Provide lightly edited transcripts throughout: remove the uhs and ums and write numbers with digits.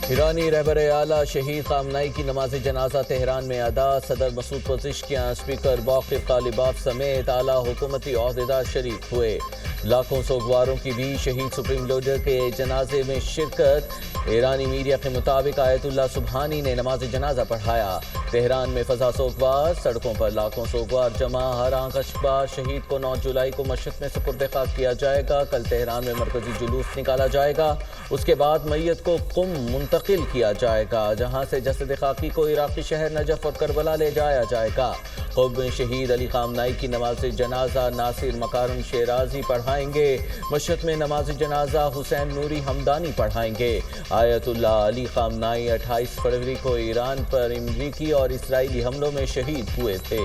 ایرانی رہبر اعلیٰ شہید خامنئی کی نماز جنازہ تہران میں ادا۔ صدر مسعود پزشکیان، اسپیکر باقر طالباف سمیت اعلیٰ حکومتی عہدیدار شریک ہوئے۔ لاکھوں سوگواروں کی بھی شہید سپریم لیڈر کے جنازے میں شرکت۔ ایرانی میڈیا کے مطابق آیت اللہ سبحانی نے نماز جنازہ پڑھایا۔ تہران میں فضا سوگوار، سڑکوں پر لاکھوں سوگوار جمع۔ ہر آنکھ اشباہ شہید کو 9 جولائی کو مشہد میں سپرد خاک کیا جائے گا۔ کل تہران میں مرکزی جلوس نکالا جائے گا، اس کے بعد میت کو قم منتقل کیا جائے گا، جہاں سے جسد خاکی کو عراقی شہر نجف اور کربلا لے جایا جائے گا۔ قم میں شہید علی خامنئی کی نماز جنازہ ناصر مکارم شیرازی پڑھائیں گے۔ مشہد میں نماز جنازہ حسین نوری ہمدانی پڑھائیں گے۔ آیت اللہ علی خامنئی 28 فروری کو ایران پر امریکی اور اسرائیلی حملوں میں شہید ہوئے تھے۔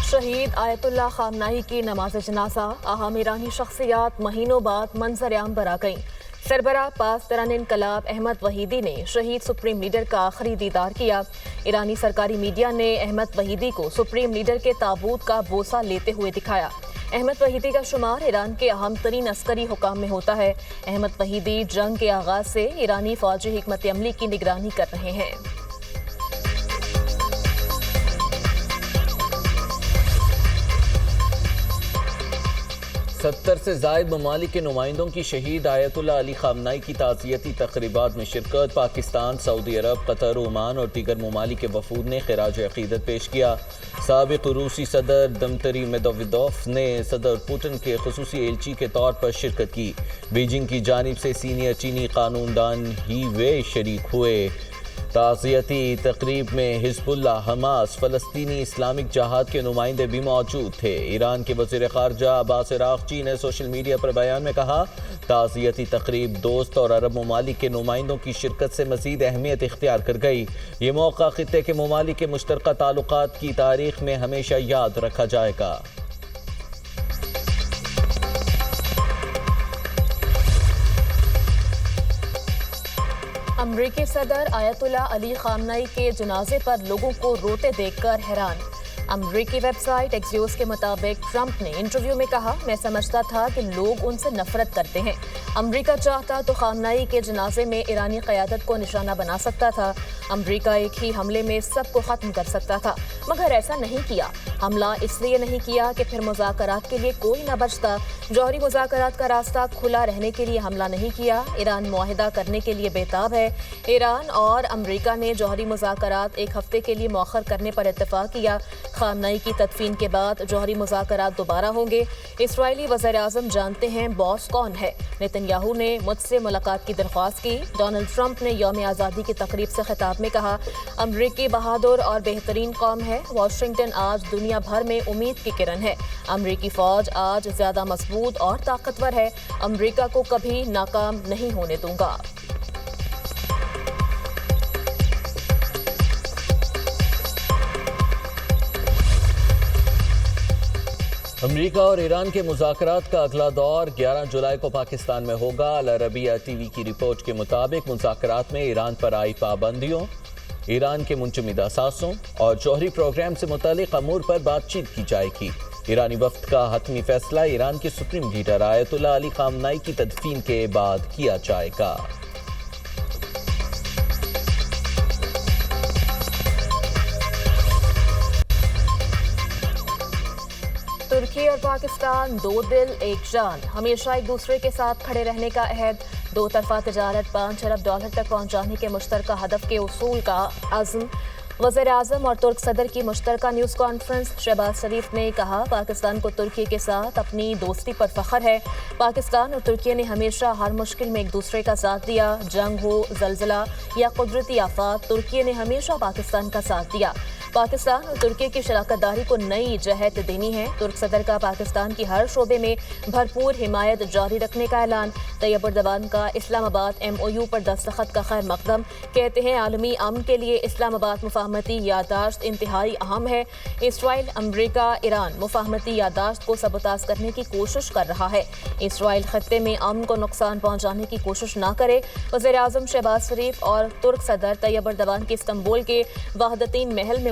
شہید آیت اللہ خامنئی کی نماز جنازہ اہم ایرانی شخصیات مہینوں بعد منظر عام پر آ گئیں۔ سربراہ پاسداران انقلاب احمد وحیدی نے شہید سپریم لیڈر کا آخری دیدار کیا۔ ایرانی سرکاری میڈیا نے احمد وحیدی کو سپریم لیڈر کے تابوت کا بوسہ لیتے ہوئے دکھایا۔ احمد وحیدی کا شمار ایران کے اہم ترین عسکری حکام میں ہوتا ہے۔ احمد وحیدی جنگ کے آغاز سے ایرانی فوجی حکمت عملی کی نگرانی کر رہے ہیں۔ 70 سے زائد ممالک کے نمائندوں کی شہید آیت اللہ علی خامنئی کی تعزیتی تقریبات میں شرکت۔ پاکستان، سعودی عرب، قطر، عمان اور دیگر ممالک کے وفود نے خراج عقیدت پیش کیا۔ سابق روسی صدر دمتری میدویدوف نے صدر پوٹن کے خصوصی ایلچی کے طور پر شرکت کی۔ بیجنگ کی جانب سے سینئر چینی قانون دان ہی وے شریک ہوئے۔ تعزیتی تقریب میں حزب اللہ، حماس، فلسطینی اسلامک جہاد کے نمائندے بھی موجود تھے۔ ایران کے وزیر خارجہ عباس عراقچی نے سوشل میڈیا پر بیان میں کہا، تعزیتی تقریب دوست اور عرب ممالک کے نمائندوں کی شرکت سے مزید اہمیت اختیار کر گئی۔ یہ موقع خطے کے ممالک کے مشترکہ تعلقات کی تاریخ میں ہمیشہ یاد رکھا جائے گا۔ امریکی صدر آیت اللہ علی خامنئی کے جنازے پر لوگوں کو روتے دیکھ کر حیران۔ امریکی ویب سائٹ ایکسیوس کے مطابق ٹرمپ نے انٹرویو میں کہا، میں سمجھتا تھا کہ لوگ ان سے نفرت کرتے ہیں۔ امریکہ چاہتا تو خامنئی کے جنازے میں ایرانی قیادت کو نشانہ بنا سکتا تھا۔ امریکہ ایک ہی حملے میں سب کو ختم کر سکتا تھا، مگر ایسا نہیں کیا۔ حملہ اس لیے نہیں کیا کہ پھر مذاکرات کے لیے کوئی نہ بچتا۔ جوہری مذاکرات کا راستہ کھلا رہنے کے لیے حملہ نہیں کیا۔ ایران معاہدہ کرنے کے لیے بےتاب ہے۔ ایران اور امریکہ نے جوہری مذاکرات ایک ہفتے کے لیے مؤخر کرنے پر اتفاق کیا۔ خامنئی کی تدفین کے بعد جوہری مذاکرات دوبارہ ہوں گے۔ اسرائیلی وزیر اعظم جانتے ہیں باس کون ہے۔ نتنیاہو نے مجھ سے ملاقات کی درخواست کی۔ ڈونلڈ ٹرمپ نے یوم آزادی کی تقریب سے خطاب میں کہا، امریکی بہادر اور بہترین قوم ہے۔ واشنگٹن آج دنیا بھر میں امید کی کرن ہے۔ امریکی فوج آج زیادہ مضبوط اور طاقتور ہے۔ امریکہ کو کبھی ناکام نہیں ہونے دوں گا۔ امریکہ اور ایران کے مذاکرات کا اگلا دور 11 جولائی کو پاکستان میں ہوگا۔ العربیہ ٹی وی کی رپورٹ کے مطابق مذاکرات میں ایران پر عائد پابندیوں، ایران کے منجمد اثاثوں اور جوہری پروگرام سے متعلق امور پر بات چیت کی جائے گی۔ ایرانی وفد کا حتمی فیصلہ ایران کے سپریم لیڈر آیت اللہ علی خامنئی کی تدفین کے بعد کیا جائے گا۔ ترکی اور پاکستان دو دل ایک جان، ہمیشہ ایک دوسرے کے ساتھ کھڑے رہنے کا عہد۔ دو طرفہ تجارت 5 ارب ڈالر تک پہنچانے کے مشترکہ ہدف کے حصول کا عزم۔ وزیر اعظم اور ترک صدر کی مشترکہ نیوز کانفرنس۔ شہباز شریف نے کہا، پاکستان کو ترکی کے ساتھ اپنی دوستی پر فخر ہے۔ پاکستان اور ترکی نے ہمیشہ ہر مشکل میں ایک دوسرے کا ساتھ دیا۔ جنگ ہو، زلزلہ یا قدرتی آفات، ترکی نے ہمیشہ پاکستان کا ساتھ دیا۔ پاکستان اور ترکی کی شراکت داری کو نئی جہت دینی ہے۔ ترک صدر کا پاکستان کی ہر شعبے میں بھرپور حمایت جاری رکھنے کا اعلان۔ طیب اردوان کا اسلام آباد MOU پر دستخط کا خیر مقدم۔ کہتے ہیں، عالمی امن کے لیے اسلام آباد مفاہمتی یادداشت انتہائی اہم ہے۔ اسرائیل، امریکہ، ایران مفاہمتی یادداشت کو سبوتاژ کرنے کی کوشش کر رہا ہے۔ اسرائیل خطے میں امن کو نقصان پہنچانے کی کوشش نہ کرے۔ وزیر اعظم شہباز شریف اور ترک صدر طیب اردوان کی استنبول کے وحدتین محل میں